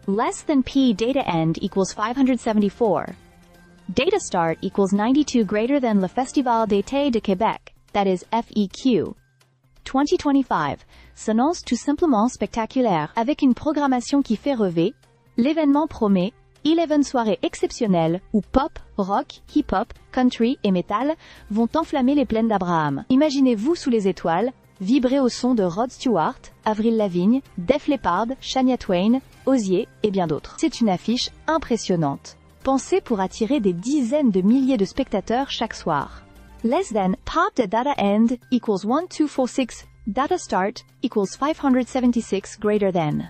Less than P data end equals 574. Data start equals 92 greater than le Festival d'été de Québec, that is FEQ. 2025 s'annonce tout simplement spectaculaire avec une programmation qui fait rêver. L'événement promet 11 soirées exceptionnelles où pop, rock, hip-hop, country et metal vont enflammer les plaines d'Abraham. Imaginez-vous sous les étoiles, vibrer au son de Rod Stewart, Avril Lavigne, Def Leppard, Shania Twain, Osier et bien d'autres. C'est une affiche impressionnante, pensée pour attirer des dizaines de milliers de spectateurs chaque soir. Less than pop the data end equals 1246, data start equals 576 greater than.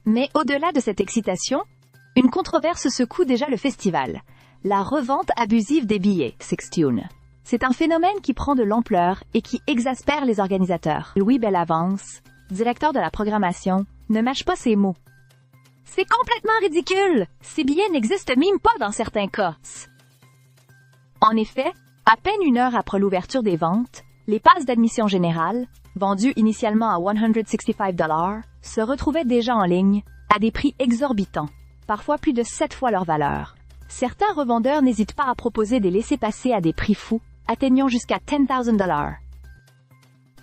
Mais au-delà de cette excitation, une controverse secoue déjà le festival. La revente abusive des billets, Sixtune. C'est un phénomène qui prend de l'ampleur et qui exaspère les organisateurs. Louis Bellavance, directeur de la programmation, ne mâche pas ses mots. C'est complètement ridicule! Ces billets n'existent même pas dans certains cas. En effet, à peine une heure après l'ouverture des ventes, les passes d'admission générale, vendues initialement à $165, se retrouvaient déjà en ligne, à des prix exorbitants, parfois plus de 7 fois leur valeur. Certains revendeurs n'hésitent pas à proposer des laissez-passer à des prix fous, atteignant jusqu'à $10,000.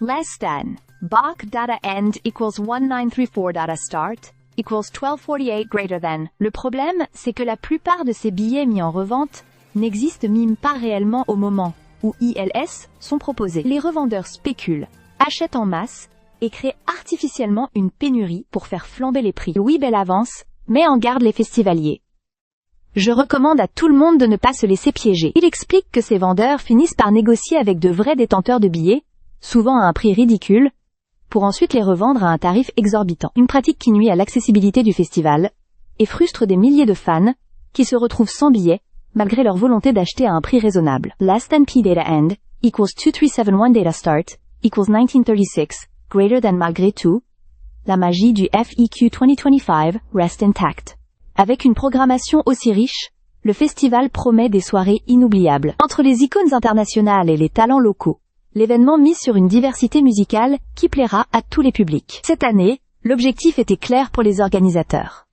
Less than. Bach data end equals 1934 data start equals 1248 greater than. Le problème, c'est que la plupart de ces billets mis en revente n'existent même pas réellement au moment où ILS sont proposés. Les revendeurs spéculent, achètent en masse et créent artificiellement une pénurie pour faire flamber les prix. Louis Bellavance met en garde les festivaliers. Je recommande à tout le monde de ne pas se laisser piéger. Il explique que ces vendeurs finissent par négocier avec de vrais détenteurs de billets, souvent à un prix ridicule, pour ensuite les revendre à un tarif exorbitant. Une pratique qui nuit à l'accessibilité du festival et frustre des milliers de fans qui se retrouvent sans billets malgré leur volonté d'acheter à un prix raisonnable. Less than P data end equals 2371 data start equals 1936 greater than. Malgré tout, la magie du FEQ 2025 reste intacte. Avec une programmation aussi riche, le festival promet des soirées inoubliables. Entre les icônes internationales et les talents locaux, l'événement mise sur une diversité musicale qui plaira à tous les publics. Cette année, l'objectif était clair pour les organisateurs.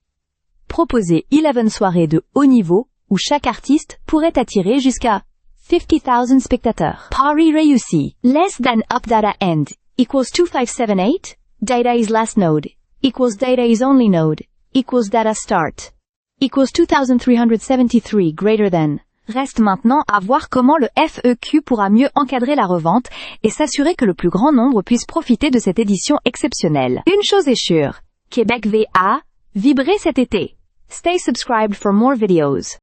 Proposer 11 soirées de haut niveau où chaque artiste pourrait attirer jusqu'à 50,000 spectateurs. Pari réussi. Less than up data end equals 2578, data is last node equals data is only node equals data start equals 2373 greater than. Reste maintenant à voir comment le FEQ pourra mieux encadrer la revente et s'assurer que le plus grand nombre puisse profiter de cette édition exceptionnelle. Une chose est sûre, Québec va vibrer cet été. Stay subscribed for more videos.